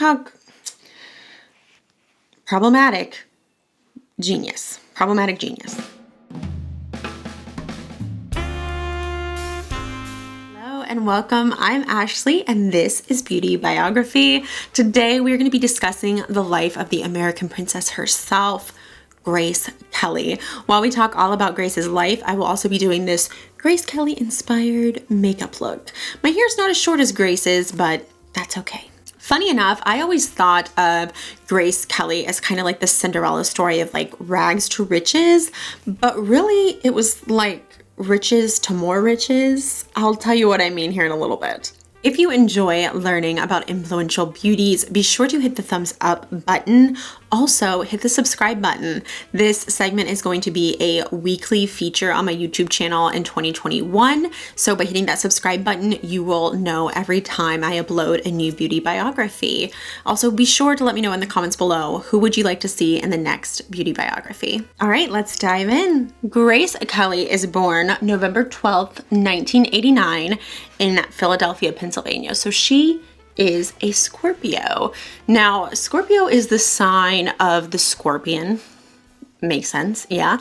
talk problematic genius. Problematic genius. Hello and welcome. I'm Ashley and this is Beauty Biography. Today we're going to be discussing the life of the American princess herself, Grace Kelly. While we talk all about Grace's life, I will also be doing this Grace Kelly inspired makeup look. My hair's not as short as Grace's, but that's okay. Funny enough, I always thought of Grace Kelly as kind of like the Cinderella story of like rags to riches, but really it was like riches to more riches. I'll tell you what I mean here in a little bit. If you enjoy learning about influential beauties, be sure to hit the thumbs up button. Also, hit the subscribe button. This segment is going to be a weekly feature on my YouTube channel in 2021. So by hitting that subscribe button, you will know every time I upload a new beauty biography. Also, be sure to let me know in the comments below, who would you like to see in the next beauty biography? All right, let's dive in. Grace Kelly is born November 12th, 1989 in Philadelphia, Pennsylvania. So she is a Scorpio. Now, Scorpio is the sign of the scorpion. Makes sense, yeah.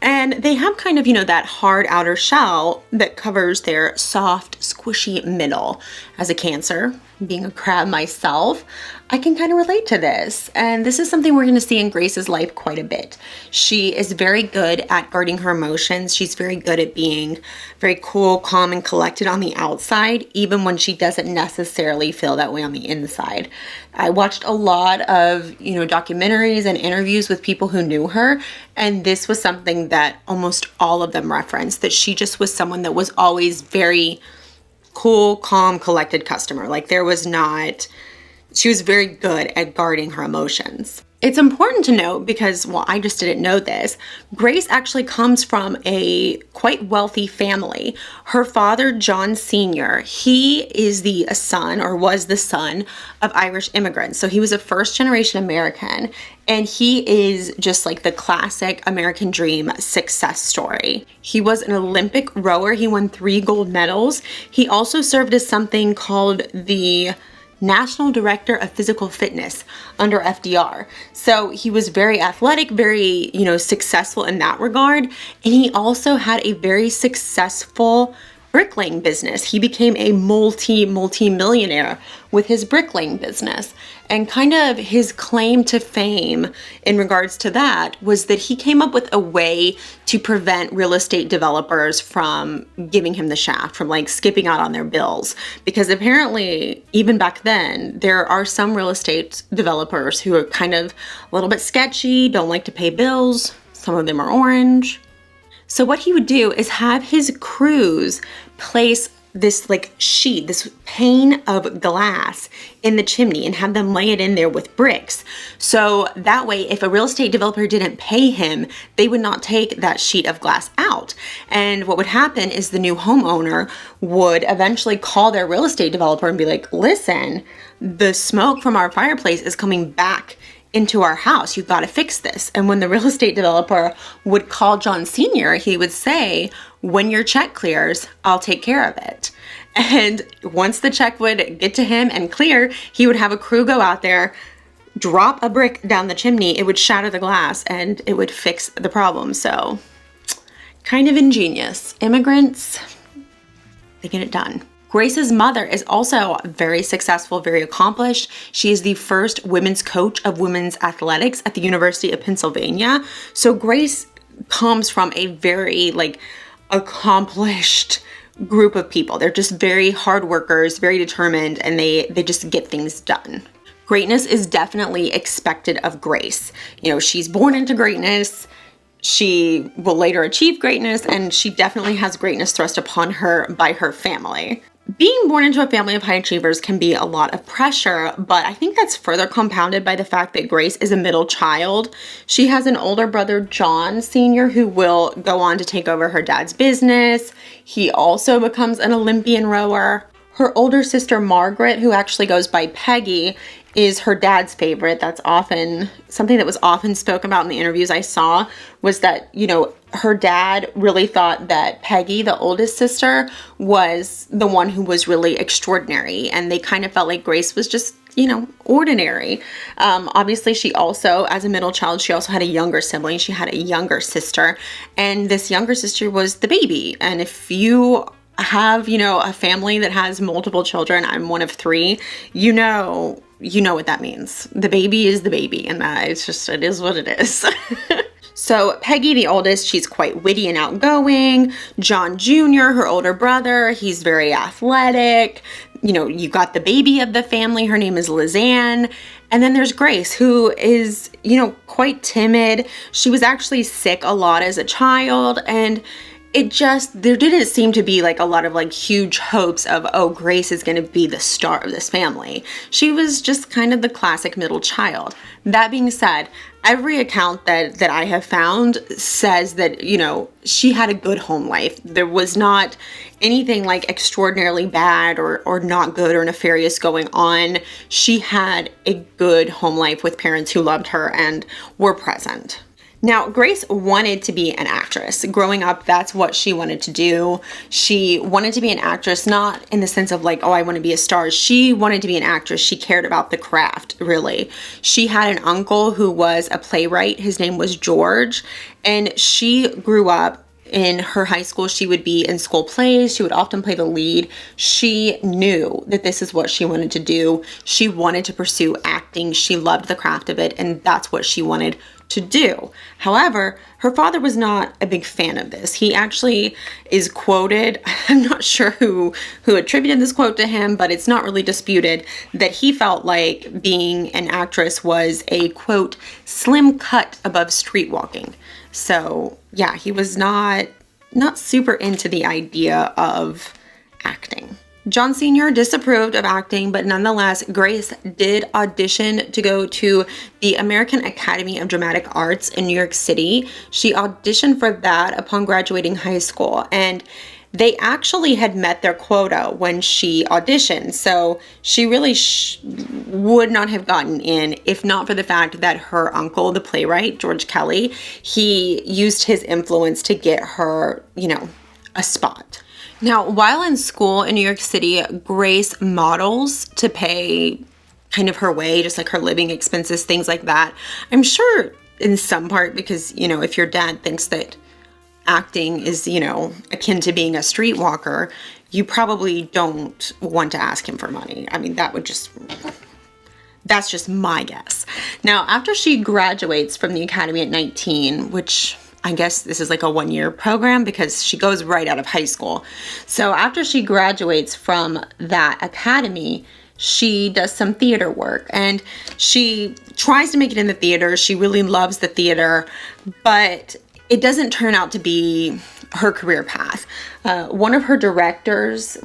And they have kind of, that hard outer shell that covers their soft, squishy middle. As a Cancer, being a crab myself, I can kind of relate to this. And this is something we're going to see in Grace's life quite a bit. She is very good at guarding her emotions. She's very good at being very cool, calm, and collected on the outside, even when she doesn't necessarily feel that way on the inside. I watched a lot of, documentaries and interviews with people who knew her, and this was something that almost all of them referenced, that she just was someone that was always very cool, calm, collected customer. Like she was very good at guarding her emotions. It's important to note because, I just didn't know this, Grace actually comes from a quite wealthy family. Her father, John Sr., he is the son, or was the son, of Irish immigrants. So he was a first-generation American, and he is just like the classic American dream success story. He was an Olympic rower. He won 3 gold medals. He also served as something called the National Director of Physical Fitness under FDR. So he was very athletic, very, successful in that regard. And he also had a very successful bricklaying business. He became a multi-millionaire with his bricklaying business. And kind of his claim to fame in regards to that was that he came up with a way to prevent real estate developers from giving him the shaft, from like skipping out on their bills. Because apparently, even back then, there are some real estate developers who are kind of a little bit sketchy, don't like to pay bills. Some of them are orange. So what he would do is have his crews place this sheet, this pane of glass in the chimney and have them lay it in there with bricks. So that way, if a real estate developer didn't pay him, they would not take that sheet of glass out. And what would happen is the new homeowner would eventually call their real estate developer and be like, listen, the smoke from our fireplace is coming back into our house. You've got to fix this. And when the real estate developer would call John Sr., he would say, when your check clears, I'll take care of it. And once the check would get to him and clear, he would have a crew go out there, drop a brick down the chimney, it would shatter the glass and it would fix the problem. So kind of ingenious. Immigrants, they get it done. Grace's mother is also very successful, very accomplished. She is the first women's coach of women's athletics at the University of Pennsylvania. So Grace comes from a very accomplished group of people. They're just very hard workers, very determined, and they just get things done. Greatness is definitely expected of Grace. She's born into greatness. She will later achieve greatness, and she definitely has greatness thrust upon her by her family. Being born into a family of high achievers can be a lot of pressure, but I think that's further compounded by the fact that Grace is a middle child. She has an older brother, John Sr., who will go on to take over her dad's business. He also becomes an Olympian rower. Her older sister, Margaret, who actually goes by Peggy, is her dad's favorite. That's often something that was often spoken about in the interviews I saw, was that, her dad really thought that Peggy, the oldest sister, was the one who was really extraordinary, and they kind of felt like Grace was just, you know, ordinary. Obviously, she also, as a middle child, she also had a younger sibling. She had a younger sister, and this younger sister was the baby. And if you have, you know, a family that has multiple children, I'm one of 3, you know what that means. The baby is the baby, and that it's just, it is what it is. So Peggy, the oldest, she's quite witty and outgoing. John Jr., her older brother, he's very athletic. You know, you got the baby of the family. Her name is Lizanne. And then there's Grace, who is, you know, quite timid. She was actually sick a lot as a child, and there didn't seem to be like a lot of like huge hopes of, oh, Grace is going to be the star of this family. She was just kind of the classic middle child. That being said, every account that I have found says that, you know, she had a good home life. There was not anything like extraordinarily bad or not good or nefarious going on. She had a good home life with parents who loved her and were present. Now, Grace wanted to be an actress. Growing up, that's what she wanted to do. She wanted to be an actress, not in the sense of like, oh, I want to be a star. She wanted to be an actress. She cared about the craft, really. She had an uncle who was a playwright. His name was George, and she grew up in her high school. She would be in school plays. She would often play the lead. She knew that this is what she wanted to do. She wanted to pursue acting. She loved the craft of it, and that's what she wanted to do. However, her father was not a big fan of this. He actually is quoted, I'm not sure who attributed this quote to him, but it's not really disputed, that he felt like being an actress was a, quote, slim cut above street walking. So yeah, he was not super into the idea of acting. John Sr. disapproved of acting, but nonetheless, Grace did audition to go to the American Academy of Dramatic Arts in New York City. She auditioned for that upon graduating high school, and they actually had met their quota when she auditioned. So she really would not have gotten in if not for the fact that her uncle, the playwright, George Kelly, he used his influence to get her, you know, a spot. Now, while in school in New York City, Grace models to pay kind of her way, just like her living expenses, things like that. I'm sure in some part because, you know, if your dad thinks that acting is, you know, akin to being a streetwalker, you probably don't want to ask him for money. I mean, that's just my guess. Now, after she graduates from the academy at 19, which I guess this is like a 1-year program because she goes right out of high school. So after she graduates from that academy, she does some theater work and she tries to make it in the theater. She really loves the theater, but it doesn't turn out to be her career path. One of the directors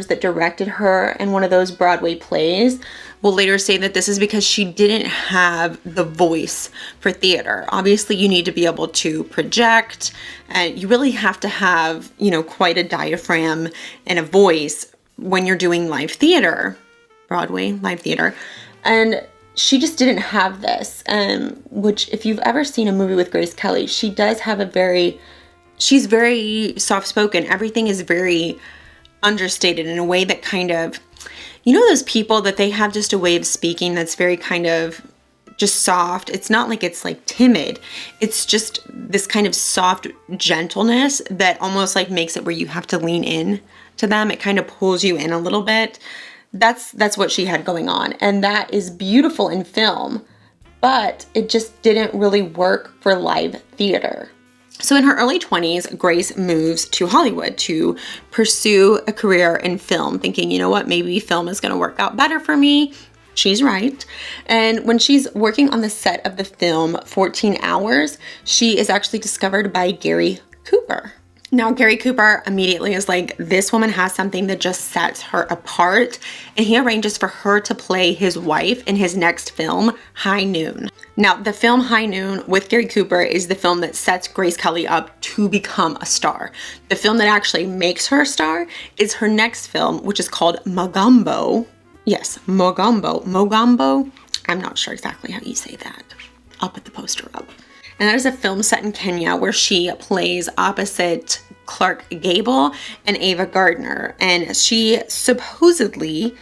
that directed her in one of those Broadway plays will later say that this is because she didn't have the voice for theater. Obviously, you need to be able to project, and you really have to have, you know, quite a diaphragm and a voice when you're doing live theater, Broadway live theater. And she just didn't have this, which if you've ever seen a movie with Grace Kelly, she does have she's very soft-spoken. Everything is very understated in a way that kind of, you know, those people that they have just a way of speaking that's very kind of just soft. It's not like it's like timid. It's just this kind of soft gentleness that almost like makes it where you have to lean in to them. It kind of pulls you in a little bit. That's what she had going on. And that is beautiful in film, but it just didn't really work for live theater. So in her early 20s, Grace moves to Hollywood to pursue a career in film, thinking, you know what, maybe film is going to work out better for me. She's right. And when she's working on the set of the film 14 Hours, she is actually discovered by Gary Cooper. Now, Gary Cooper immediately is like, this woman has something that just sets her apart, and he arranges for her to play his wife in his next film, High Noon. Now, the film High Noon with Gary Cooper is the film that sets Grace Kelly up to become a star. The film that actually makes her a star is her next film, which is called Mogambo. Yes, Mogambo. I'm not sure exactly how you say that. I'll put the poster up. and that is a film set in Kenya where she plays opposite Clark Gable and Ava Gardner, and she supposedly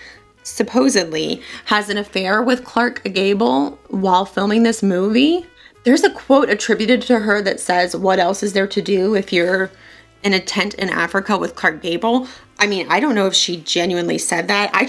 has an affair with Clark Gable while filming this movie. There's a quote attributed to her that says, "What else is there to do if you're in a tent in Africa with Clark Gable?" I mean, I don't know if she genuinely said that. I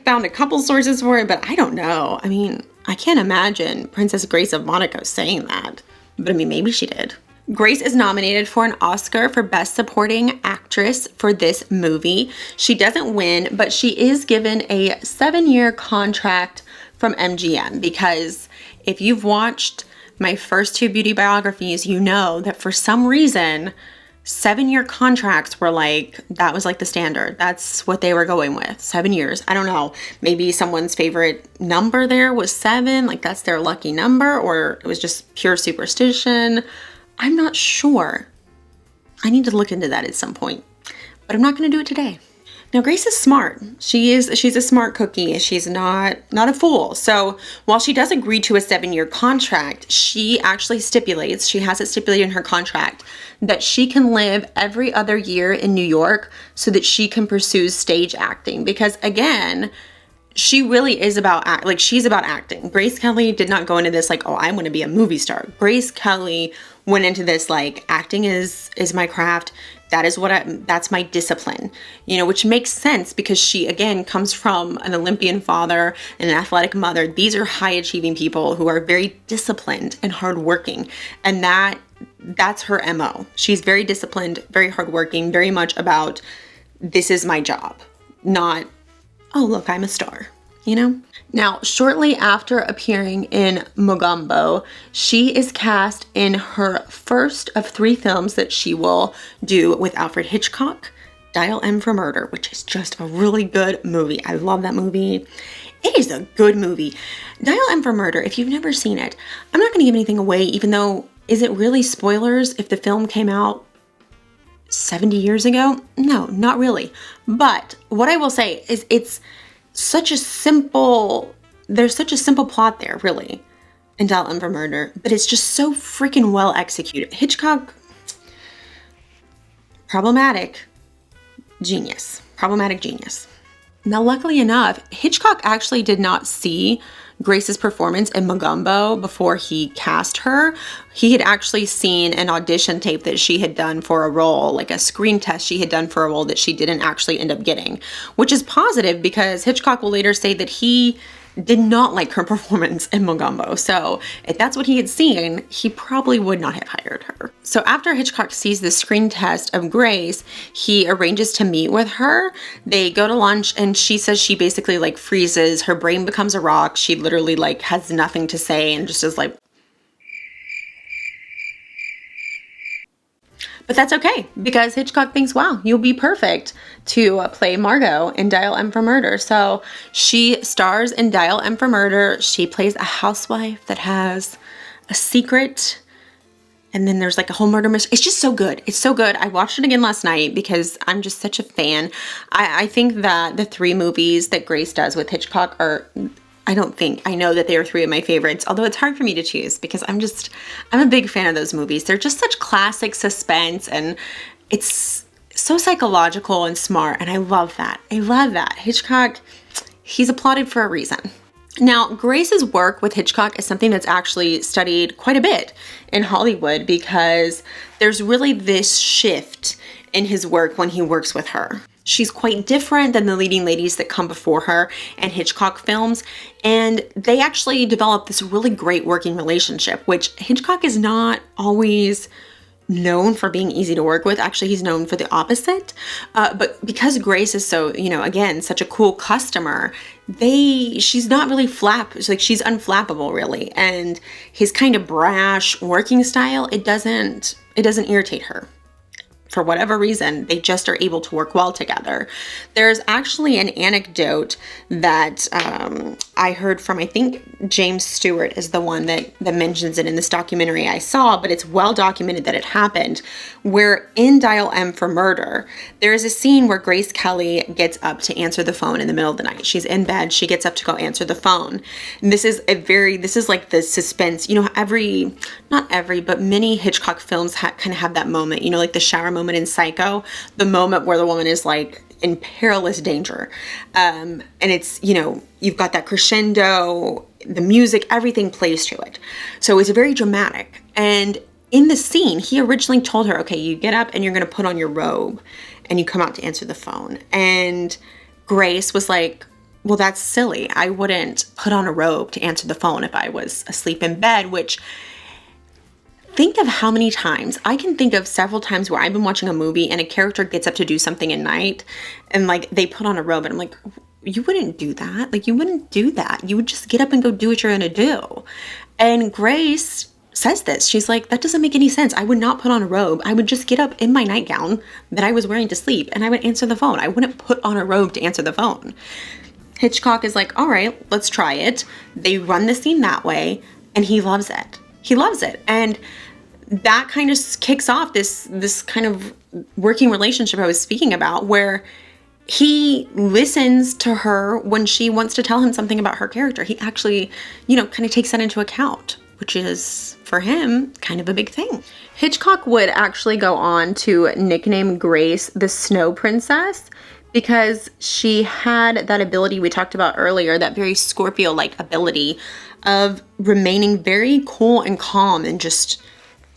found a couple sources for it, but I don't know. I mean, I can't imagine Princess Grace of Monaco saying that, but I mean, maybe she did. Grace is nominated for an Oscar for Best Supporting Actress for this movie. She doesn't win, but she is given a 7-year contract from MGM, because if you've watched my first 2 beauty biographies, you know that for some reason, 7-year contracts were that was the standard. That's what they were going with, 7 years. I don't know. Maybe someone's favorite number there was 7, that's their lucky number, or it was just pure superstition. I'm not sure. I need to look into that at some point, but I'm not going to do it today. Now, Grace is smart. She's a smart cookie. She's not a fool. So while she does agree to a 7-year contract, she actually stipulates, she has it stipulated in her contract, that she can live every other year in New York so that she can pursue stage acting. Because again, she really is about she's about acting. Grace Kelly did not go into this oh, I want to be a movie star. Grace Kelly went into this acting is my craft. That's my discipline, which makes sense because she, again, comes from an Olympian father and an athletic mother. These are high achieving people who are very disciplined and hardworking. And that's her MO. She's very disciplined, very hardworking, very much about, this is my job, not, oh, look, I'm a star, Now, shortly after appearing in Mogambo, she is cast in her first of 3 films that she will do with Alfred Hitchcock, Dial M for Murder, which is just a really good movie. I love that movie. It is a good movie. Dial M for Murder, if you've never seen it, I'm not going to give anything away, even though, is it really spoilers if the film came out 70 years ago? No, not really. But what I will say is there's such a simple plot there, really, in Dial M for Murder, but it's just so freaking well executed. Hitchcock, problematic genius. Now, luckily enough, Hitchcock actually did not see Grace's performance in Mogambo before he cast her. He had actually seen an audition tape that she had done for a role, a screen test she had done for a role that she didn't actually end up getting, which is positive because Hitchcock will later say that he did not like her performance in Mogambo. So if that's what he had seen, he probably would not have hired her. So after Hitchcock sees the screen test of Grace, he arranges to meet with her. They go to lunch and she says she basically freezes. Her brain becomes a rock. She literally has nothing to say and just is But that's okay, because Hitchcock thinks, wow, you'll be perfect to play Margot in Dial M for Murder. So she stars in Dial M for Murder. She plays a housewife that has a secret, and then there's a whole murder mystery. It's just so good. It's so good. I watched it again last night because I'm just such a fan. I think that the 3 movies that Grace does with Hitchcock are... I know that they are 3 of my favorites, although it's hard for me to choose because I'm a big fan of those movies. They're just such classic suspense, and it's so psychological and smart, and I love that. Hitchcock, he's applauded for a reason. Now, Grace's work with Hitchcock is something that's actually studied quite a bit in Hollywood because there's really this shift in his work when he works with her. She's quite different than the leading ladies that come before her in Hitchcock films, and they actually develop this really great working relationship, which Hitchcock is not always known for being easy to work with. Actually, he's known for the opposite. But because Grace is so, again, such a cool customer, she's not really she's unflappable really. And his kind of brash working style, it doesn't irritate her. for whatever reason, they just are able to work well together. There's actually an anecdote that I heard from, I think James Stewart is the one that mentions it in this documentary I saw, but it's well documented that it happened, where in Dial M for Murder, there is a scene where Grace Kelly gets up to answer the phone in the middle of the night. She's in bed, she gets up to go answer the phone. And this is like the suspense, you know, not every, but many Hitchcock films kind of have that moment, you know, like the shower moment in Psycho, the moment where the woman is like in perilous danger. And it's, you know, you've got that crescendo, the music, everything plays to it. So it's very dramatic. And in the scene, he originally told her, okay, you get up and you're going to put on your robe and you come out to answer the phone. And Grace was like, well, that's silly. I wouldn't put on a robe to answer the phone if I was asleep in bed, which, think of how many times, I can think of several times where I've been watching a movie and a character gets up to do something at night and like they put on a robe and I'm like, you wouldn't do that. Like, you wouldn't do that. You would just get up and go do what you're going to do. And Grace says this. She's like, that doesn't make any sense. I would not put on a robe. I would just get up in my nightgown that I was wearing to sleep and I would answer the phone. I wouldn't put on a robe to answer the phone. Hitchcock is like, all right, let's try it. They run the scene that way and he loves it. He loves it. And that kind of kicks off this kind of working relationship I was speaking about, where he listens to her when she wants to tell him something about her character. He actually, you know, kind of takes that into account, which is, for him, kind of a big thing. Hitchcock would actually go on to nickname Grace the Snow Princess because she had that ability we talked about earlier, that very Scorpio-like ability of remaining very cool and calm and just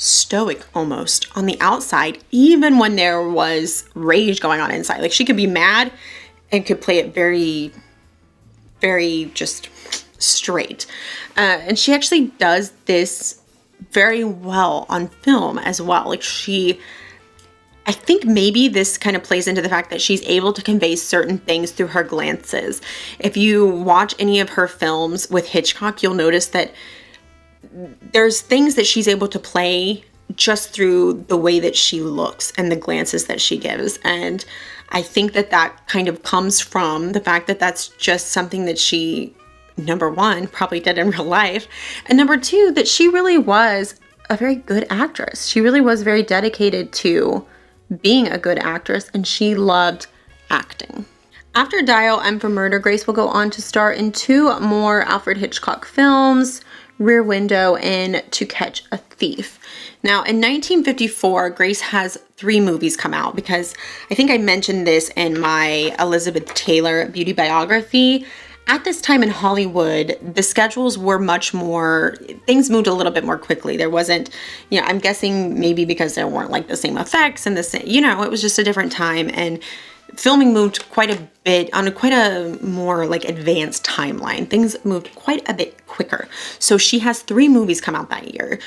stoic almost on the outside, even when there was rage going on inside. Like, she could be mad and could play it very, very just straight. And she actually does this very well on film as well. Like, I think maybe this kind of plays into the fact that she's able to convey certain things through her glances. If you watch any of her films with Hitchcock, you'll notice that there's things that she's able to play just through the way that she looks and the glances that she gives. And I think that kind of comes from the fact that that's just something that she, number one, probably did in real life. And number two, that she really was a very good actress. She really was very dedicated to being a good actress, and she loved acting. After Dial M for Murder, Grace will go on to star in 2 more Alfred Hitchcock films, Rear Window and To Catch a Thief. Now, in 1954, Grace has 3 movies come out, because I think I mentioned this in my Elizabeth Taylor Beauty Biography. At this time in Hollywood, the schedules were much more, things moved a little bit more quickly. There wasn't, you know, I'm guessing maybe because there weren't like the same effects and the same, you know, it was just a different time, and filming moved quite a bit on quite a more like advanced timeline. Things moved quite a bit quicker. So she has 3 movies come out that year.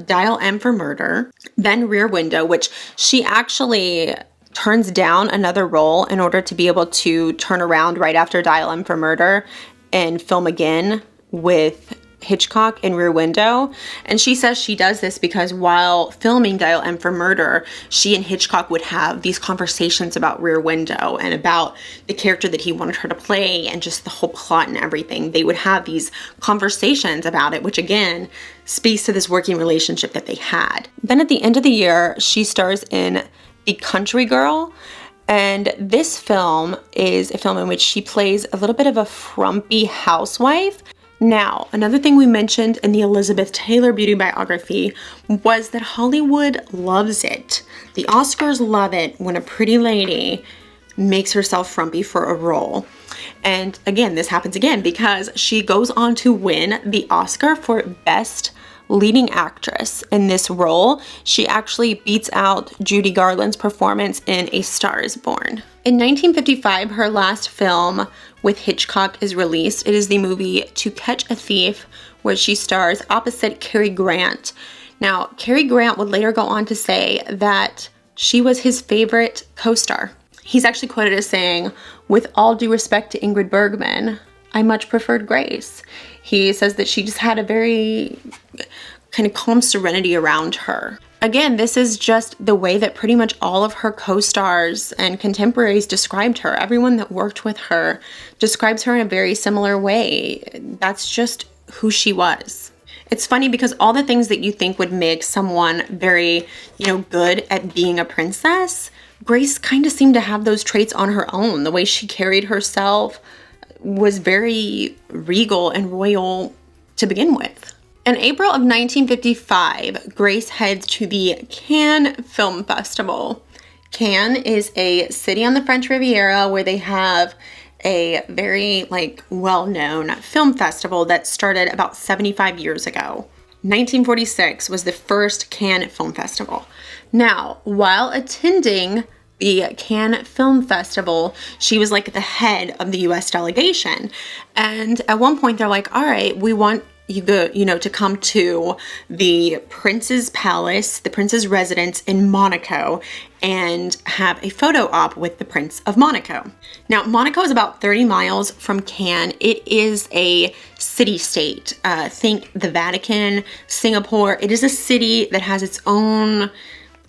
Dial M for Murder, then Rear Window, which she actually turns down another role in order to be able to turn around right after Dial M for Murder and film again with Hitchcock in Rear Window. And she says she does this because while filming Dial M for Murder, she and Hitchcock would have these conversations about Rear Window and about the character that he wanted her to play and just the whole plot and everything. They would have these conversations about it, which again speaks to this working relationship that they had. Then at the end of the year, she stars in The Country Girl, and this film is a film in which she plays a little bit of a frumpy housewife. Now, another thing we mentioned in the Elizabeth Taylor Beauty Biography was that Hollywood loves it. The Oscars love it when a pretty lady makes herself frumpy for a role. And again, this happens again because she goes on to win the Oscar for Best Leading Actress in this role. She actually beats out Judy Garland's performance in A Star is Born. In 1955, her last film with Hitchcock is released. It is the movie To Catch a Thief, where she stars opposite Cary Grant. Now, Cary Grant would later go on to say that she was his favorite co-star. He's actually quoted as saying, "With all due respect to Ingrid Bergman, I much preferred Grace." He says that she just had a very kind of calm serenity around her. Again, this is just the way that pretty much all of her co-stars and contemporaries described her. Everyone that worked with her describes her in a very similar way. That's just who she was. It's funny because all the things that you think would make someone very, good at being a princess, Grace kind of seemed to have those traits on her own. The way she carried herself was very regal and royal to begin with. In April of 1955, Grace heads to the Cannes Film Festival. Cannes is a city on the French Riviera where they have a very well-known film festival that started about 75 years ago. 1946 was the first Cannes Film Festival. Now, while attending the Cannes Film Festival, she was the head of the US delegation. And at one point they're like, all right, we want you go, to come to the Prince's Palace, the Prince's residence in Monaco, and have a photo op with the Prince of Monaco. Now, Monaco is about 30 miles from Cannes. It is a city-state. Think the Vatican, Singapore. It is a city that has its own,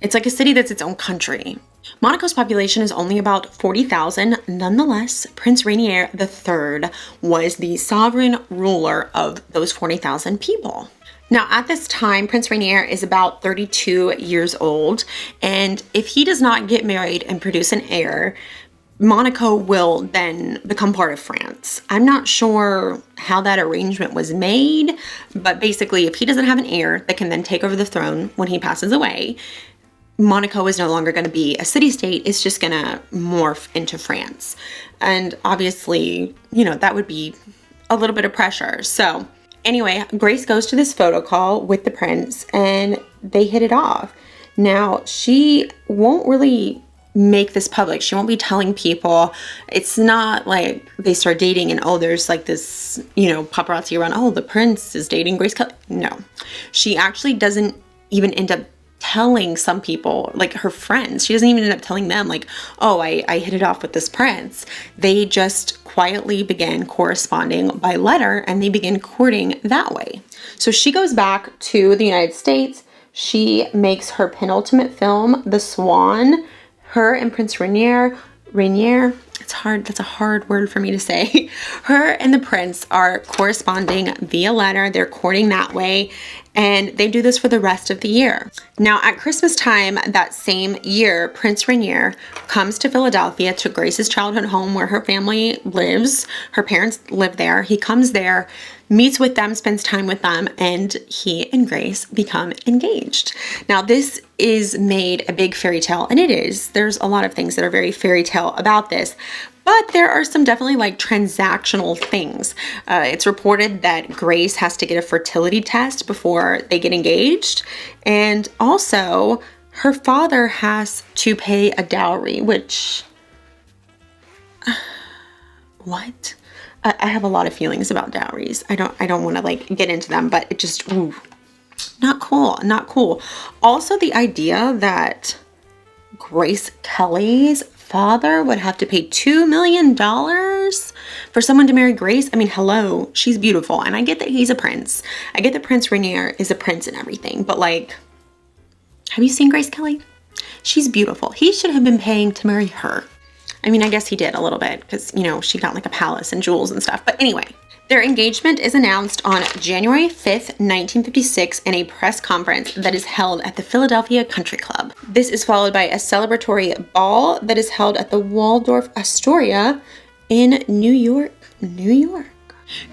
it's like a city that's its own country. Monaco's population is only about 40,000. Nonetheless, Prince Rainier III was the sovereign ruler of those 40,000 people. Now, at this time, Prince Rainier is about 32 years old, and if he does not get married and produce an heir, Monaco will then become part of France. I'm not sure how that arrangement was made, but basically, if he doesn't have an heir that can then take over the throne when he passes away, Monaco is no longer going to be a city-state. It's just going to morph into France. And obviously, that would be a little bit of pressure. So anyway, Grace goes to this photo call with the prince and they hit it off. Now, she won't really make this public. She won't be telling people. It's not like they start dating and, there's this, paparazzi around, the prince is dating Grace Kelly. No, she actually doesn't even end up telling some people, her friends. She doesn't even end up telling them I hit it off with this prince. They just quietly begin corresponding by letter and they begin courting that way. So she goes back to the United States. She makes her penultimate film, The Swan. Her and Prince Rainier, it's hard, that's a hard word for me to say. Her and the prince are corresponding via letter. They're courting that way. And they do this for the rest of the year. Now, at Christmas time that same year, Prince Rainier comes to Philadelphia to Grace's childhood home where her family lives. Her parents live there. He comes there, meets with them, spends time with them, and he and Grace become engaged. Now, this is made a big fairy tale, and it is. There's a lot of things that are very fairy tale about this. But there are some definitely transactional things. It's reported that Grace has to get a fertility test before they get engaged. And also her father has to pay a dowry, which, what? I have a lot of feelings about dowries. I don't want to get into them, but it just, not cool, not cool. Also the idea that Grace Kelly's father would have to pay $2 million for someone to marry Grace. I mean, hello, she's beautiful. And I get that he's a prince. I get that Prince Rainier is a prince and everything, but have you seen Grace Kelly? She's beautiful. He should have been paying to marry her. I mean, I guess he did a little bit because, she got a palace and jewels and stuff. But anyway, their engagement is announced on January 5th, 1956 in a press conference that is held at the Philadelphia Country Club. This is followed by a celebratory ball that is held at the Waldorf Astoria in New York.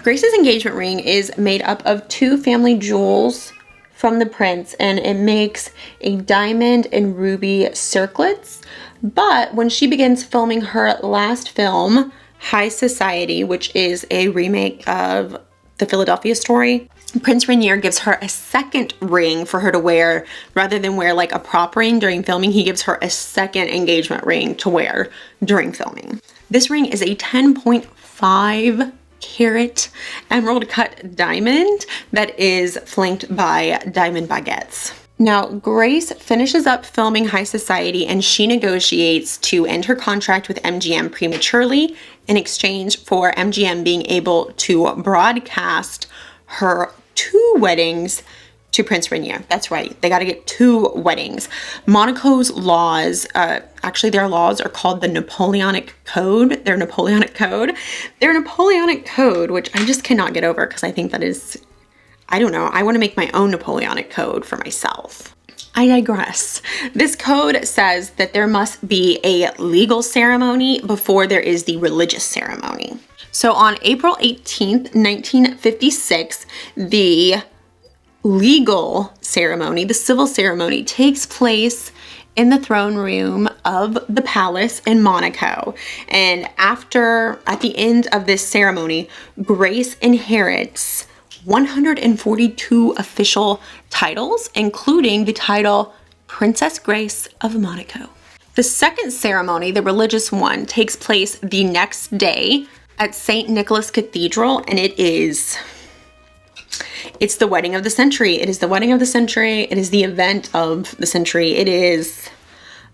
Grace's engagement ring is made up of 2 family jewels from the prince, and it makes a diamond and ruby circlets. But when she begins filming her last film, High Society, which is a remake of the Philadelphia story, Prince Rainier gives her a second ring for her to wear. Rather than wear a prop ring during filming, he gives her a second engagement ring to wear during filming. This ring is a 10.5 carat emerald cut diamond that is flanked by diamond baguettes. Now, Grace finishes up filming High Society and she negotiates to end her contract with MGM prematurely in exchange for MGM being able to broadcast her 2 weddings to Prince Rainier. That's right. They got to get 2 weddings. Monaco's laws, actually their laws are called the Napoleonic Code. Their Napoleonic Code. Their Napoleonic Code, which I just cannot get over because I think that is, I don't know. I want to make my own Napoleonic Code for myself. I digress. This code says that there must be a legal ceremony before there is the religious ceremony. So on April 18th, 1956, the legal ceremony, the civil ceremony, takes place in the throne room of the palace in Monaco. And at the end of this ceremony, Grace inherits 142 official titles, including the title Princess Grace of Monaco. The second ceremony, the religious one, takes place the next day at St. Nicholas Cathedral, and it's the wedding of the century. It is the wedding of the century. It is the event of the century. It is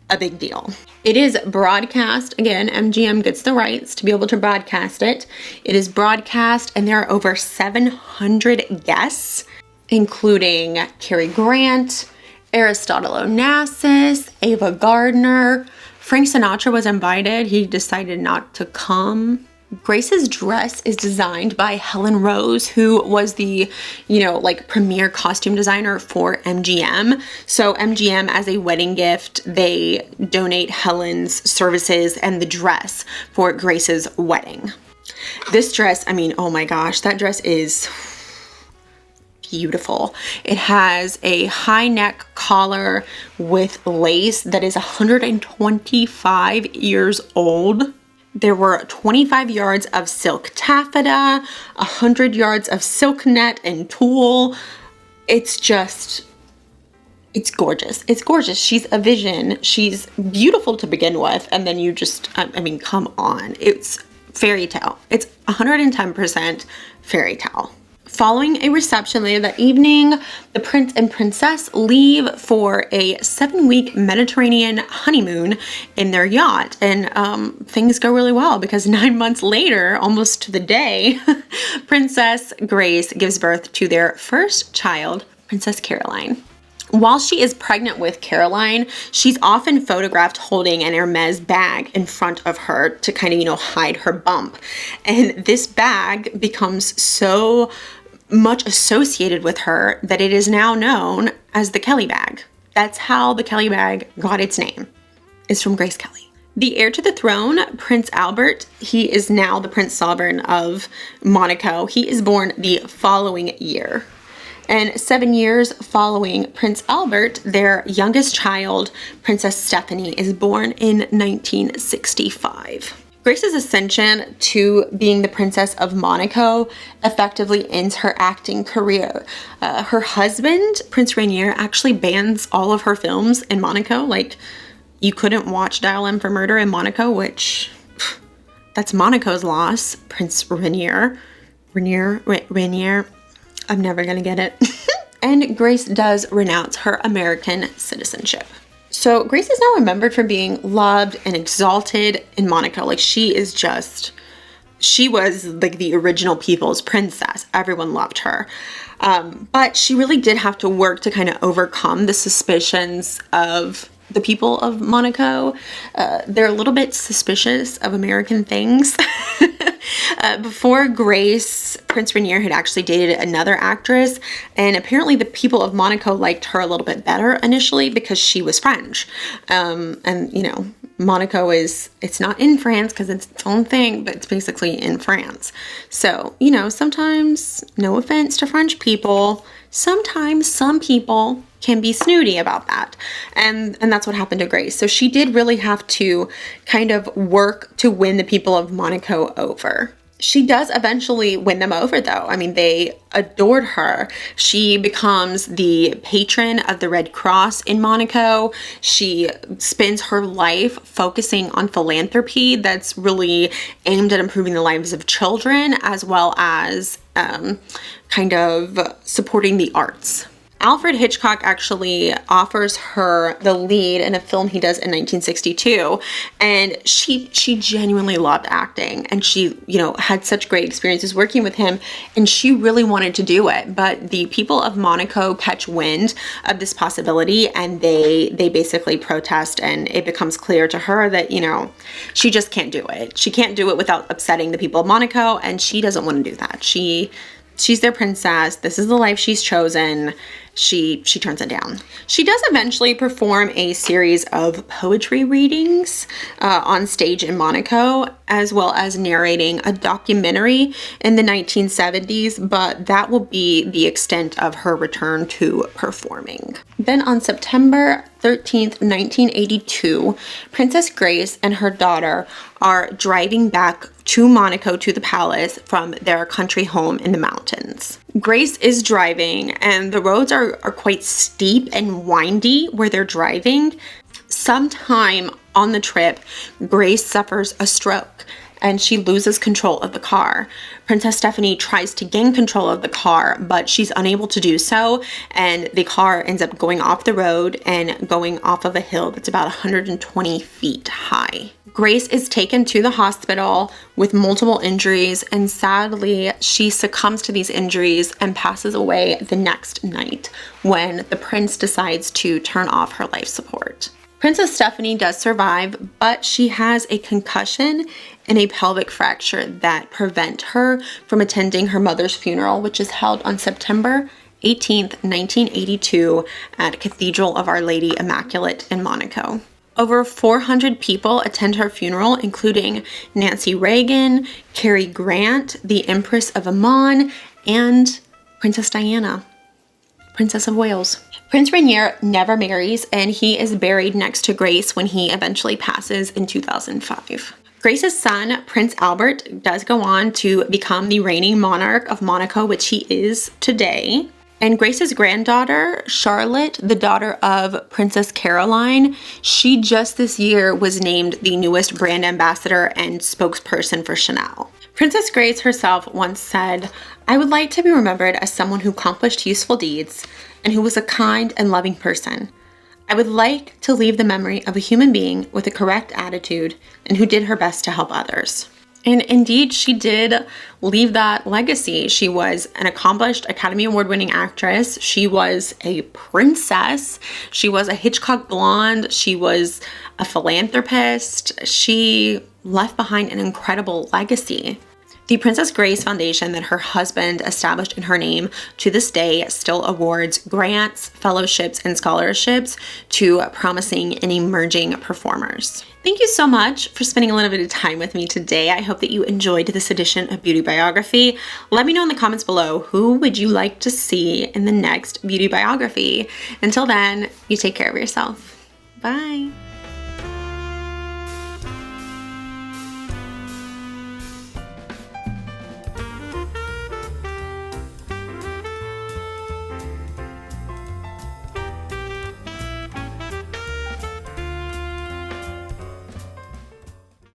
a big deal. It is broadcast. Again, MGM gets the rights to be able to broadcast it. It is broadcast, and there are over 700 guests, including Cary Grant, Aristotle Onassis, Ava Gardner. Frank Sinatra was invited. He decided not to come. Grace's dress is designed by Helen Rose, who was the, premier costume designer for MGM. So MGM, as a wedding gift, they donate Helen's services and the dress for Grace's wedding. This dress, oh my gosh, that dress is beautiful. It has a high neck collar with lace that is 125 years old. There were 25 yards of silk taffeta, 100 yards of silk net and tulle. It's gorgeous. It's gorgeous. She's a vision. She's beautiful to begin with. And then you just, come on. It's fairy tale. It's 110% fairy tale. Following a reception later that evening, the prince and princess leave for a 7-week Mediterranean honeymoon in their yacht. And things go really well because 9 months later, almost to the day, Princess Grace gives birth to their first child, Princess Caroline. While she is pregnant with Caroline, she's often photographed holding an Hermes bag in front of her to kind of, hide her bump. And this bag becomes so much associated with her that it is now known as the Kelly bag. That's how the Kelly bag got its name. It's from Grace Kelly. The heir to the throne, Prince Albert, he is now the Prince Sovereign of Monaco. He is born the following year. And 7 years following Prince Albert, their youngest child, Princess Stephanie, is born in 1965. Grace's ascension to being the Princess of Monaco effectively ends her acting career. Her husband, Prince Rainier, actually bans all of her films in Monaco. Like, you couldn't watch Dial M for Murder in Monaco, which, that's Monaco's loss. Prince Rainier, I'm never gonna get it. And Grace does renounce her American citizenship. So Grace is now remembered for being loved and exalted in Monaco. Like, she was like the original people's princess. Everyone loved her. But she really did have to work to kind of overcome the suspicions of the people of Monaco. They're a little bit suspicious of American things. Before Grace, Prince Rainier had actually dated another actress, and apparently the people of Monaco liked her a little bit better initially because she was French. Monaco it's not in France because it's its own thing, but it's basically in France. So, sometimes, no offense to French people, sometimes some people can be snooty about that. And that's what happened to Grace. So she did really have to kind of work to win the people of Monaco over. She does eventually win them over, though. They adored her. She becomes the patron of the Red Cross in Monaco. She spends her life focusing on philanthropy that's really aimed at improving the lives of children, as well as kind of supporting the arts. Alfred Hitchcock actually offers her the lead in a film he does in 1962, and she genuinely loved acting, and she, you know, had such great experiences working with him, and she really wanted to do it. But the people of Monaco catch wind of this possibility, and they basically protest, and it becomes clear to her that, you know, she just can't do it. She can't do it without upsetting the people of Monaco, and she doesn't want to do that. She's their princess. This is the life she's chosen. She turns it down. She does eventually perform a series of poetry readings on stage in Monaco, as well as narrating a documentary in the 1970s, but that will be the extent of her return to performing. Then on September 13th, 1982, Princess Grace and her daughter are driving back to Monaco to the palace from their country home in the mountains. Grace is driving, and the roads are quite steep and windy where they're driving. Sometime on the trip, Grace suffers a stroke and she loses control of the car. Princess Stephanie tries to gain control of the car, but she's unable to do so, and the car ends up going off the road and going off of a hill that's about 120 feet high. Grace is taken to the hospital with multiple injuries, and sadly, she succumbs to these injuries and passes away the next night when the prince decides to turn off her life support. Princess Stephanie does survive, but she has a concussion and a pelvic fracture that prevent her from attending her mother's funeral, which is held on September 18th, 1982 at Cathedral of Our Lady Immaculate in Monaco. Over 400 people attend her funeral, including Nancy Reagan, Cary Grant, the Empress of Oman, and Princess Diana, Princess of Wales. Prince Rainier never marries, and he is buried next to Grace when he eventually passes in 2005. Grace's son, Prince Albert, does go on to become the reigning monarch of Monaco, which he is today. And Grace's granddaughter, Charlotte, the daughter of Princess Caroline, she just this year was named the newest brand ambassador and spokesperson for Chanel. Princess Grace herself once said, "I would like to be remembered as someone who accomplished useful deeds and who was a kind and loving person. I would like to leave the memory of a human being with a correct attitude and who did her best to help others." And indeed, she did leave that legacy. She was an accomplished Academy Award-winning actress. She was a princess. She was a Hitchcock blonde. She was a philanthropist. She left behind an incredible legacy. The Princess Grace Foundation that her husband established in her name to this day still awards grants, fellowships, and scholarships to promising and emerging performers. Thank you so much for spending a little bit of time with me today. I hope that you enjoyed this edition of Beauty Biography. Let me know in the comments below, who would you like to see in the next Beauty Biography? Until then, you take care of yourself. Bye.